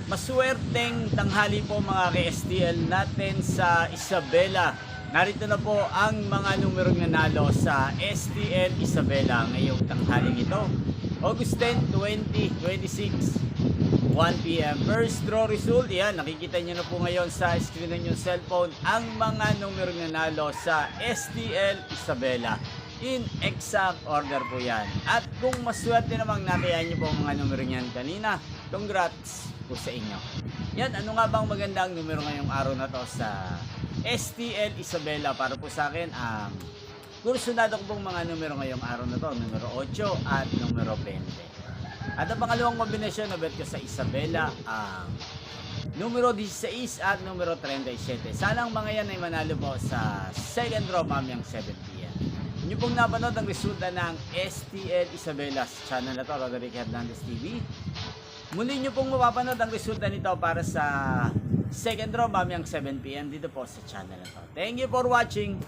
Maswerteng tanghali po mga ka-STL natin sa Isabela. Narito na po ang mga numerong nanalo sa STL Isabela ngayong tanghaling ito. August 10, 2026, 1 p.m. First draw result, yan, nakikita nyo na po ngayon sa screen ng inyong cellphone ang mga numerong nanalo sa STL Isabela. In exact order po yan. At kung maswerte namang nakayaan nyo po ang mga numero niyan kanina, congrats po sa inyo. Yan, ano nga bang magandang numero ngayong araw na to sa STL Isabela? Para po sa akin, kursunado ko pong mga numero ngayong araw na to, numero 8 at numero 20. At ang pangalawang kombinasyon na bet ko sa Isabela, numero 16 at numero 37. Sana ang mga yan ay manalo po sa second draw mamayang 7 p.m. Inyo pong napanood ang resulta ng STL Isabela sa channel na to, Roderick Hernandez TV. Muli nyo pong mapapanood ang resulta nito para sa second draw mamayang 7 p.m. dito po sa channel na to. Thank you for watching.